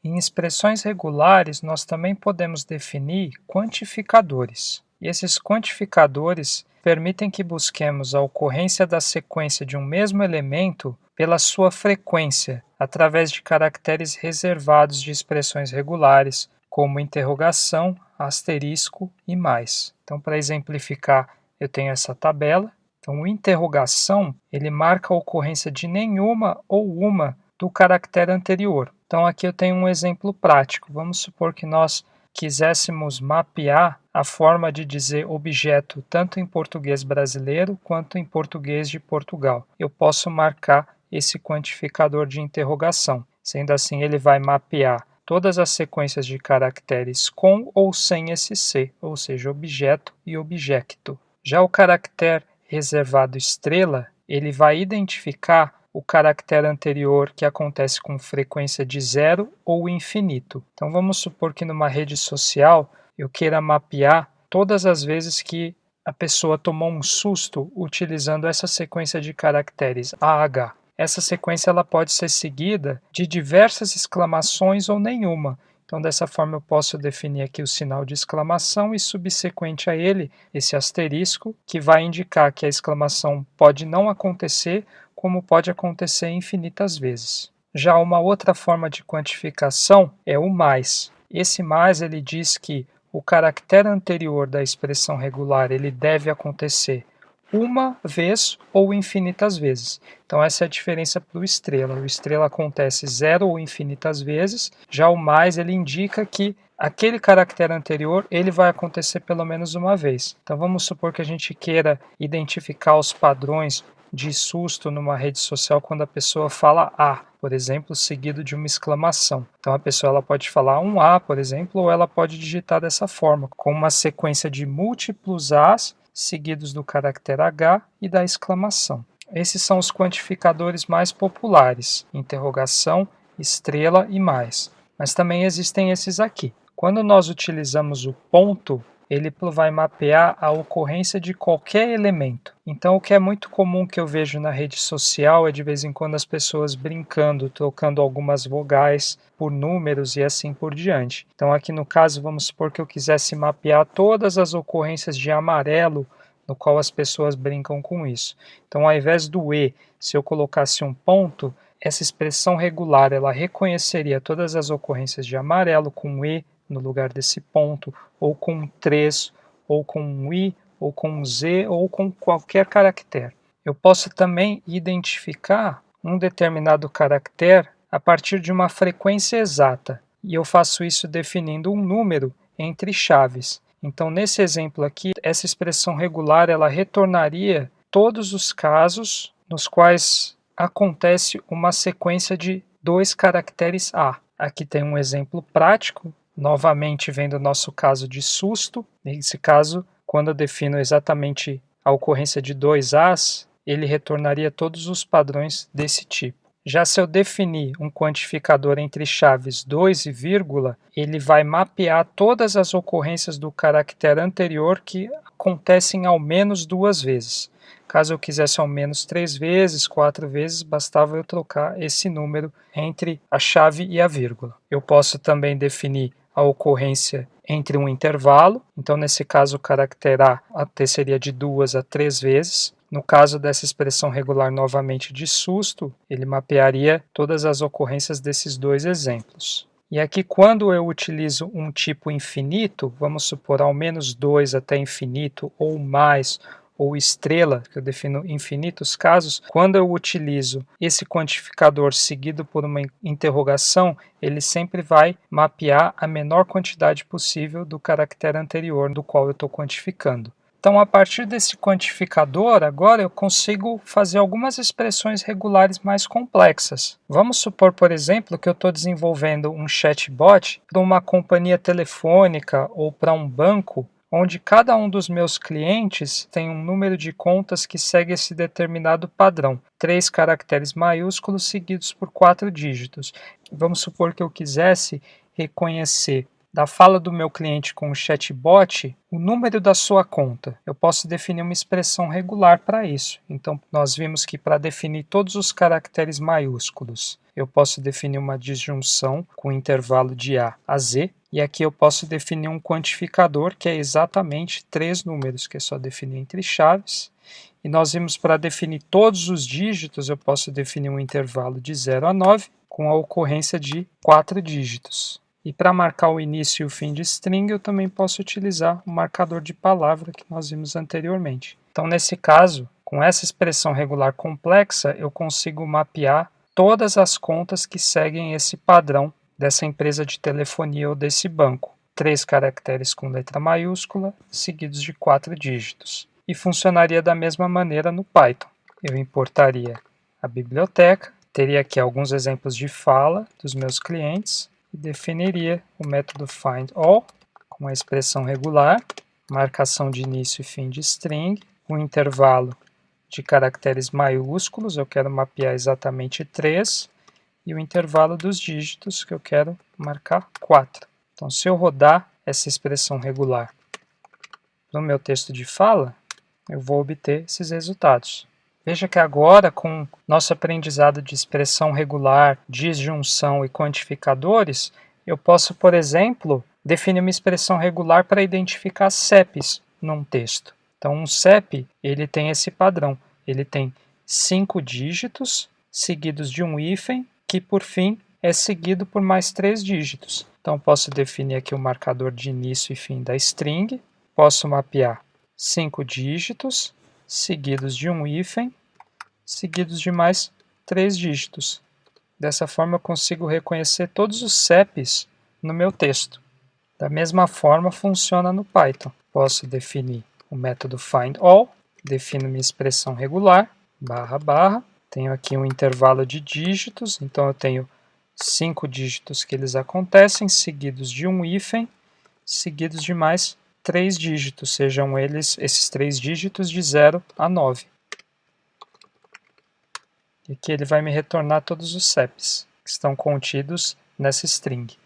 Em expressões regulares, nós também podemos definir quantificadores. E esses quantificadores permitem que busquemos a ocorrência da sequência de um mesmo elemento pela sua frequência, através de caracteres reservados de expressões regulares, como interrogação, asterisco e mais. Então, para exemplificar, eu tenho essa tabela. Então, o interrogação, ele marca a ocorrência de nenhuma ou uma do caractere anterior. Então, aqui eu tenho um exemplo prático. Vamos supor que nós quiséssemos mapear a forma de dizer objeto tanto em português brasileiro quanto em português de Portugal. Eu posso marcar esse quantificador de interrogação. Sendo assim, ele vai mapear todas as sequências de caracteres com ou sem esse C, ou seja, objeto e objecto. Já o caractere reservado estrela, ele vai identificar o caractere anterior que acontece com frequência de 0 ou infinito. Então vamos supor que numa rede social eu queira mapear todas as vezes que a pessoa tomou um susto utilizando essa sequência de caracteres AH. Essa sequência ela pode ser seguida de diversas exclamações ou nenhuma. Então, dessa forma, eu posso definir aqui o sinal de exclamação e, subsequente a ele, esse asterisco, que vai indicar que a exclamação pode não acontecer, como pode acontecer infinitas vezes. Já uma outra forma de quantificação é o mais. Esse mais ele diz que o caractere anterior da expressão regular ele deve acontecer uma vez ou infinitas vezes. Então essa é a diferença para o estrela. O estrela acontece 0 ou infinitas vezes, já o mais ele indica que aquele caractere anterior ele vai acontecer pelo menos uma vez. Então vamos supor que a gente queira identificar os padrões de susto numa rede social quando a pessoa fala A, por exemplo, seguido de uma exclamação. Então a pessoa ela pode falar um A, por exemplo, ou ela pode digitar dessa forma, com uma sequência de múltiplos As seguidos do caractere H e da exclamação. Esses são os quantificadores mais populares: interrogação, estrela e mais. Mas também existem esses aqui. Quando nós utilizamos o ponto, ele vai mapear a ocorrência de qualquer elemento. Então, o que é muito comum que eu vejo na rede social é de vez em quando as pessoas brincando, trocando algumas vogais por números e assim por diante. Então, aqui no caso, vamos supor que eu quisesse mapear todas as ocorrências de amarelo, no qual as pessoas brincam com isso. Então, ao invés do E, se eu colocasse um ponto, essa expressão regular ela reconheceria todas as ocorrências de amarelo com E no lugar desse ponto, ou com um 3, ou com um I, ou com um Z, ou com qualquer caractere. Eu posso também identificar um determinado caractere a partir de uma frequência exata, e eu faço isso definindo um número entre chaves. Então, nesse exemplo aqui, essa expressão regular ela retornaria todos os casos nos quais acontece uma sequência de 2 caracteres A. Aqui tem um exemplo prático, novamente vendo o nosso caso de susto. Nesse caso, quando eu defino exatamente a ocorrência de 2 As, ele retornaria todos os padrões desse tipo. Já se eu definir um quantificador entre chaves 2 e vírgula, ele vai mapear todas as ocorrências do caractere anterior que acontecem ao menos 2 vezes. Caso eu quisesse ao menos 3 vezes, 4 vezes, bastava eu trocar esse número entre a chave e a vírgula. Eu posso também definir a ocorrência entre um intervalo, então nesse caso o caractere A até seria de 2 a 3 vezes. No caso dessa expressão regular novamente de susto, ele mapearia todas as ocorrências desses 2 exemplos. E aqui quando eu utilizo um tipo infinito, vamos supor ao menos 2 até infinito ou mais, ou estrela, que eu defino infinitos casos, quando eu utilizo esse quantificador seguido por uma interrogação, ele sempre vai mapear a menor quantidade possível do caractere anterior do qual eu estou quantificando. Então, a partir desse quantificador, agora eu consigo fazer algumas expressões regulares mais complexas. Vamos supor, por exemplo, que eu estou desenvolvendo um chatbot para uma companhia telefônica ou para um banco, onde cada um dos meus clientes tem um número de contas que segue esse determinado padrão, 3 caracteres maiúsculos seguidos por 4 dígitos. Vamos supor que eu quisesse reconhecer da fala do meu cliente com o chatbot o número da sua conta. Eu posso definir uma expressão regular para isso. Então, nós vimos que para definir todos os caracteres maiúsculos, eu posso definir uma disjunção com intervalo de A a Z, e aqui eu posso definir um quantificador, que é exatamente 3 números, que é só definir entre chaves. E nós vimos, para definir todos os dígitos, eu posso definir um intervalo de 0 a 9, com a ocorrência de 4 dígitos. E para marcar o início e o fim de string, eu também posso utilizar o marcador de palavra que nós vimos anteriormente. Então, nesse caso, com essa expressão regular complexa, eu consigo mapear todas as contas que seguem esse padrão dessa empresa de telefonia ou desse banco. 3 caracteres com letra maiúscula, seguidos de 4 dígitos. E funcionaria da mesma maneira no Python. Eu importaria a biblioteca, teria aqui alguns exemplos de fala dos meus clientes, e definiria o método findAll com a expressão regular, marcação de início e fim de string, um intervalo de caracteres maiúsculos, eu quero mapear exatamente 3, e o intervalo dos dígitos, que eu quero marcar 4. Então, se eu rodar essa expressão regular no meu texto de fala, eu vou obter esses resultados. Veja que agora, com nosso aprendizado de expressão regular, disjunção e quantificadores, eu posso, por exemplo, definir uma expressão regular para identificar CEPs num texto. Então, um CEP, ele tem esse padrão. Ele tem 5 dígitos, seguidos de um hífen, que, por fim, é seguido por mais 3 dígitos. Então, posso definir aqui o marcador de início e fim da string, posso mapear 5 dígitos, seguidos de um hífen, seguidos de mais 3 dígitos. Dessa forma, eu consigo reconhecer todos os CEPs no meu texto. Da mesma forma, funciona no Python. Posso definir o método findAll, defino minha expressão regular, barra, barra. Tenho aqui um intervalo de dígitos, então eu tenho 5 dígitos que eles acontecem, seguidos de um hífen, seguidos de mais 3 dígitos, sejam eles esses 3 dígitos de 0 a 9. E aqui ele vai me retornar todos os CEPs que estão contidos nessa string.